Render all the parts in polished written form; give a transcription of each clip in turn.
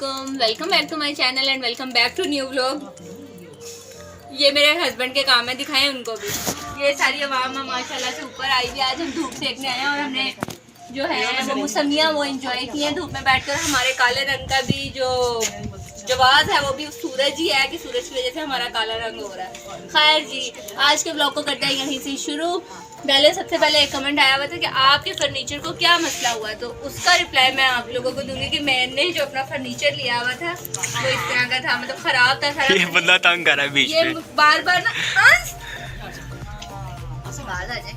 वालेकुम, welcome back to my channel and welcome back to new vlog. ये मेरे husband के काम है, दिखाएं उनको भी। ये सारी आवाम माशाल्लाह से ऊपर आई हुई। आज हम धूप सेकने आए हैं और हमने जो है वो मौसमियाँ वो एंजॉय की हैं धूप में बैठकर। हमारे काले रंग का भी जो जवाब है वो भी सूरज ही है कि सूरज की वजह से हमारा काला रंग हो रहा है। खैर जी, आज के ब्लॉग को करते हैं यहीं से शुरू। पहले सबसे पहले एक कमेंट आया हुआ था कि आपके फर्नीचर को क्या मसला हुआ, तो उसका रिप्लाई मैं आप लोगों को दूंगी कि मैंने जो अपना फर्नीचर लिया हुआ था वो इस तरह का था, मतलब खराब था सारा। ये बंदा तंग कर रहा है बीच में। बार बार ना बात आ जाए,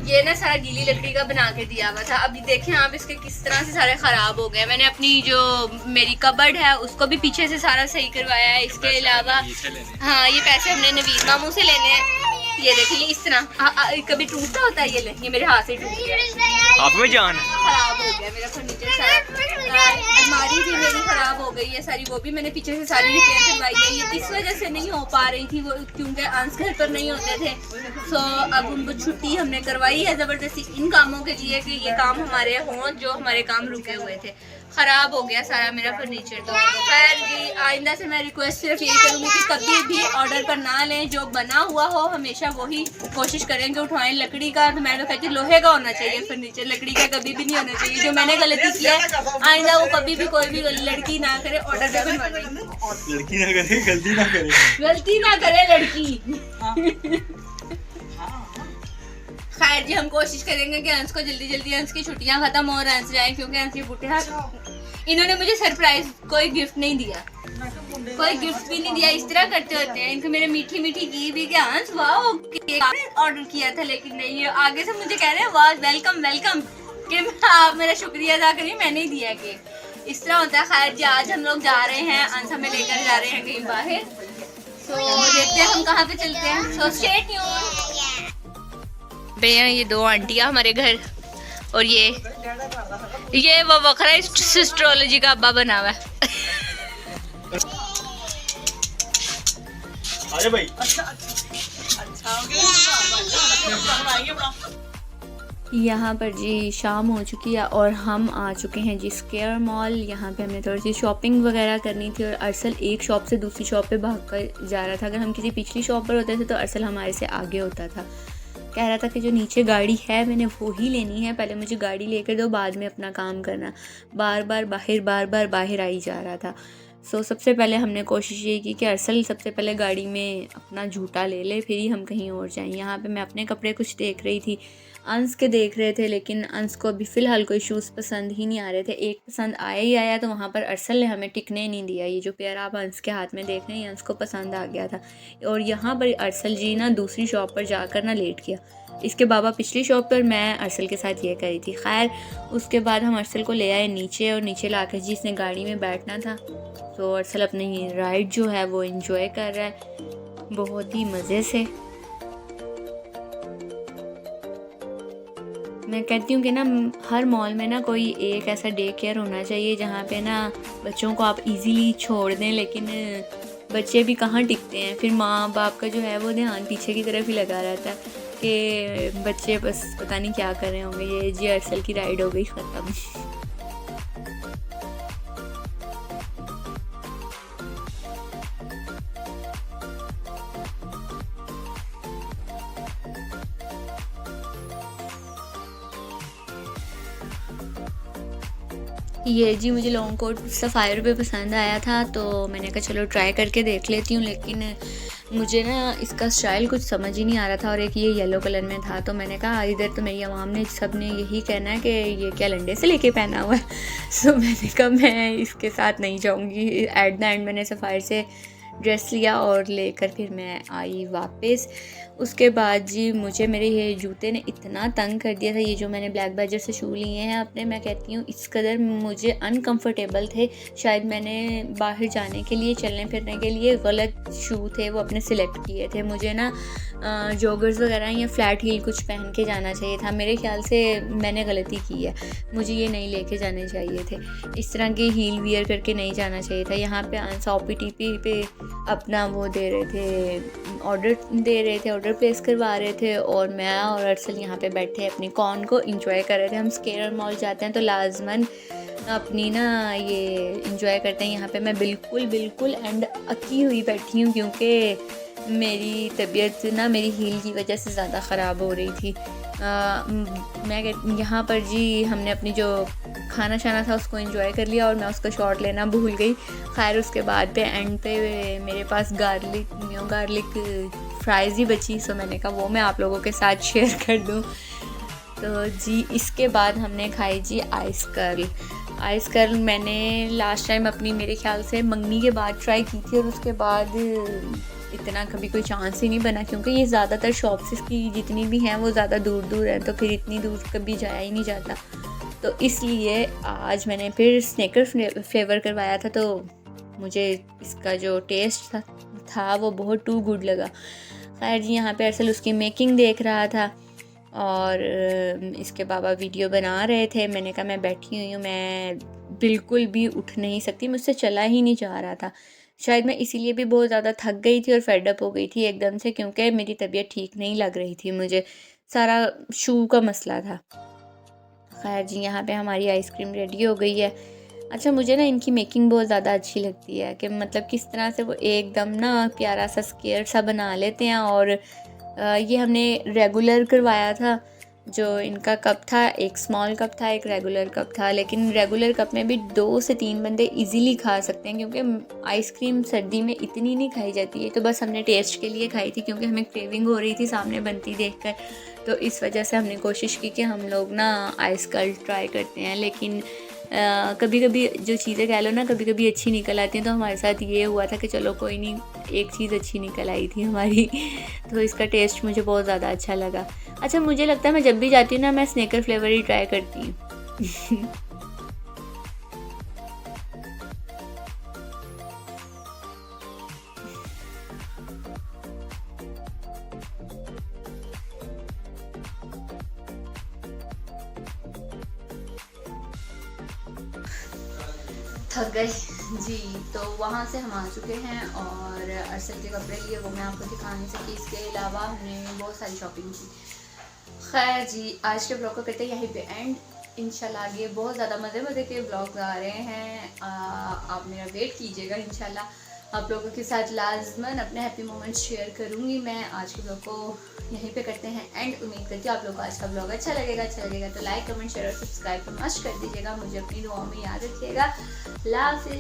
ये ना सारा गीली लकड़ी का बना के दिया हुआ था। अभी देखें आप इसके किस तरह से सारे खराब हो गए। मैंने अपनी जो मेरी कबर्ड है उसको भी पीछे से सारा सही करवाया है। इसके अलावा हाँ, ये पैसे हमने नवीद मामू से लेने हैं। ये देखिए इस तरह कभी टूटता होता है, ये मेरे हाथ से टूट गया। आप में जान खराब हो गया मेरा फर्नीचर सारा। अलमारी भी मेरी खराब हो गई है सारी, वो भी मैंने पीछे से सारी रिपेयर करवाई है। ये किस वजह से नहीं हो पा रही थी वो, क्योंकि अंश घर पर नहीं होते थे। सो अब उनको छुट्टी हमने करवाई है ज़बरदस्ती इन कामों के लिए कि ये काम हमारे हों जो हमारे काम रुके हुए थे। ख़राब हो गया सारा मेरा फर्नीचर। तो खैर जी, आइंदा से मैं रिक्वेस्ट सिर्फ यही करूँगी कि कभी भी ऑर्डर पर ना लें, जो बना हुआ हो हमेशा वही कोशिश करें कि उठाएं। लकड़ी का तो मैं तो कहती हूँ लोहे का होना चाहिए फर्नीचर, लकड़ी का कभी भी नहीं होना चाहिए। जो मैंने गलती की है आइंदा वो कभी भी कोई भी लड़की ना करे ऑर्डर पे बनवाने। लड़की ना करे, गलती ना करे, गलती ना करे लड़की। खैर जी, हम कोशिश करेंगे कि अंश को जल्दी जल्दी अंश की छुट्टियां खत्म हो और अंश जाए, क्योंकि अंश के बुढ़े इन्होंने मुझे सरप्राइज कोई गिफ्ट नहीं दिया, कोई गिफ्ट भी नहीं दिया। इस तरह करते होते हैं इनको मेरे मीठी मीठी की भी क्या अंश वाह केक ऑर्डर किया था, लेकिन नहीं है। आगे से मुझे कह रहे हैं वाह वेलकम वेलकम कि आप मेरा शुक्रिया अदा करिए, मैंने ही दिया केक। इस तरह होता है। खैर जी, आज हम लोग जा रहे हैं, अंश हमें लेकर जा रहे हैं कहीं बाहर। तो देखते हैं हम कहाँ पे चलते हैं। So stay tuned. भैया ये दो आंटियाँ हमारे घर, और ये वो वखरा एस्ट्रोलॉजी का अब्बा बना हुआ है। अरे भाई यहाँ पर जी शाम हो चुकी है और हम आ चुके हैं जी स्क्वायर मॉल। यहाँ पे हमने थोड़ी सी शॉपिंग वगैरह करनी थी और अरसल एक शॉप से दूसरी शॉप पे भाग कर जा रहा था। अगर हम किसी पिछली शॉप पर होते थे तो अरसल हमारे से आगे होता था। कह रहा था कि जो नीचे गाड़ी है मैंने वो ही लेनी है, पहले मुझे गाड़ी लेकर दो, बाद में अपना काम करना। बार बार बाहर आई जा रहा था। सो सबसे पहले हमने कोशिश ये की कि अरसल सबसे पहले गाड़ी में अपना झूठा ले ले, फिर ही हम कहीं और जाएं। यहाँ पे मैं अपने कपड़े कुछ देख रही थी, अंश के देख रहे थे, लेकिन अंश को अभी फ़िलहाल कोई शूज़ पसंद ही नहीं आ रहे थे। एक पसंद आया ही आया तो वहाँ पर अरसल ने हमें टिकने नहीं दिया। ये जो पेयर आप अंश के हाथ में देख रहे हैं अंश को पसंद आ गया था, और यहाँ पर अरसल जी ना दूसरी शॉप पर जाकर ना लेट गया। इसके बाबा पिछली शॉप पर, मैं अरसल के साथ ये करी थी। खैर उसके बाद हम अरसल को ले आए नीचे, और नीचे ला कर जी इसने गाड़ी में बैठना था। तो अरसल अपनी राइड जो है वो एंजॉय कर रहा है बहुत ही मज़े से। मैं कहती हूँ कि ना हर मॉल में ना कोई एक ऐसा डे केयर होना चाहिए जहाँ पे ना बच्चों को आप इजीली छोड़ दें, लेकिन बच्चे भी कहाँ टिकते हैं। फिर माँ बाप का जो है वो ध्यान पीछे की तरफ ही लगा रहता है कि बच्चे बस पता नहीं क्या कर रहे होंगे। ये जी अरसल की राइड हो गई ख़त्म। ये जी मुझे लॉन्ग कोट सफ़ायर पे पसंद आया था, तो मैंने कहा चलो ट्राई करके देख लेती हूँ, लेकिन मुझे ना इसका स्टाइल कुछ समझ ही नहीं आ रहा था। और एक ये येलो कलर में था, तो मैंने कहा इधर तो मेरी आवाम ने सब ने यही कहना है कि ये क्या लंडे से लेके पहना हुआ है। सो मैंने कहा मैं इसके साथ नहीं जाऊँगी। एट द एंड मैंने सफ़ायर से ड्रेस लिया और लेकर फिर मैं आई वापस। उसके बाद जी मुझे मेरे ये जूते ने इतना तंग कर दिया था। ये जो मैंने ब्लैक बैजर से शू लिए हैं अपने, मैं कहती हूँ इस कदर मुझे अनकंफर्टेबल थे। शायद मैंने बाहर जाने के लिए, चलने फिरने के लिए गलत शू थे वो अपने सिलेक्ट किए थे। मुझे ना जॉगर्स वगैरह या फ्लैट हील कुछ पहन के जाना चाहिए था। मेरे ख्याल से मैंने गलती की है, मुझे ये नहीं लेके जाने चाहिए थे। इस तरह के हील वियर करके नहीं जाना चाहिए था। यहाँ पे OPTP पे अपना वो दे रहे थे, ऑर्डर वाटर प्लेस करवा रहे थे और मैं और अरसल यहाँ पे बैठे अपनी कॉर्न को इंजॉय कर रहे थे। हम स्केयर मॉल जाते हैं तो लाजमन अपनी ना ये इंजॉय करते हैं। यहाँ पे मैं बिल्कुल एंड अकी हुई बैठी हूँ क्योंकि मेरी तबीयत ना मेरी हील की वजह से ज़्यादा ख़राब हो रही थी। मैं यहाँ पर जी हमने अपनी जो खाना शाना था उसको एंजॉय कर लिया और मैं उसका शॉट लेना भूल गई। खैर उसके बाद पे एंड पे मेरे पास गार्लिक फ्राइज़ ही बची, सो मैंने कहा वो मैं आप लोगों के साथ शेयर कर दूँ। तो जी इसके बाद हमने खाई जी आइस कर्ल मैंने लास्ट टाइम अपनी मेरे ख्याल से मंगनी के बाद ट्राई की थी और उसके बाद इतना कभी कोई चांस ही नहीं बना क्योंकि ये ज़्यादातर शॉप्स की जितनी भी हैं वो ज़्यादा दूर हैं, तो फिर इतनी दूर कभी जाया ही नहीं जाता। तो इसलिए आज मैंने फिर स्नेकर फ्लेवर करवाया था, तो मुझे इसका जो टेस्ट था वो बहुत टू गुड लगा। खैर जी यहाँ पे अरसल उसकी मेकिंग देख रहा था और इसके बाबा वीडियो बना रहे थे। मैंने कहा मैं बैठी हुई हूँ, मैं बिल्कुल भी उठ नहीं सकती, मुझसे चला ही नहीं जा रहा था। शायद मैं इसीलिए भी बहुत ज़्यादा थक गई थी और फेडअप हो गई थी एकदम से क्योंकि मेरी तबीयत ठीक नहीं लग रही थी, मुझे सारा शू का मसला था। खैर जी यहाँ पे हमारी आइसक्रीम रेडी हो गई है। अच्छा मुझे ना इनकी मेकिंग बहुत ज़्यादा अच्छी लगती है कि मतलब किस तरह से वो एकदम ना प्यारा सा स्क्वायर सा बना लेते हैं। और ये हमने रेगुलर करवाया था, जो इनका कप था एक स्मॉल कप था एक रेगुलर कप था, लेकिन रेगुलर कप में भी 2 से 3 बंदे इजीली खा सकते हैं क्योंकि आइसक्रीम सर्दी में इतनी नहीं खाई जाती है। तो बस हमने टेस्ट के लिए खाई थी क्योंकि हमें क्रेविंग हो रही थी सामने बनती देखकर, तो इस वजह से हमने कोशिश की कि हम लोग ना आइस कर्ल ट्राई करते हैं। लेकिन कभी कभी जो चीज़ें कह लो ना कभी कभी अच्छी निकल आती हैं, तो हमारे साथ ये हुआ था कि चलो कोई नहीं, एक चीज़ अच्छी निकल आई थी हमारी तो इसका टेस्ट मुझे बहुत ज़्यादा अच्छा लगा। अच्छा मुझे लगता है मैं जब भी जाती हूँ ना मैं स्नेकर फ्लेवर ही ट्राई करती हूँ थक गए जी। तो वहाँ से हम आ चुके हैं और अरसल के कपड़े लिए, वो मैं आपको दिखा नहीं सकी। इसके अलावा हमने बहुत सारी शॉपिंग की। खैर जी आज के ब्लॉग को करते हैं यहीं पे एंड। इंशाल्लाह आगे बहुत ज़्यादा मज़े के ब्लॉग आ रहे हैं, आप मेरा वेट कीजिएगा। इंशाल्लाह आप लोगों के साथ लाजमन अपने हैप्पी मोमेंट्स शेयर करूँगी मैं। आज के ब्लॉग को यहीं पे करते हैं एंड। उम्मीद करती हूँ आप लोगों को आज का ब्लॉग अच्छा लगेगा तो लाइक कमेंट शेयर और सब्सक्राइब तो मस्ट कर दीजिएगा। मुझे अपनी दुआओं में याद रखिएगा। अल्लाह हाफ़िज़।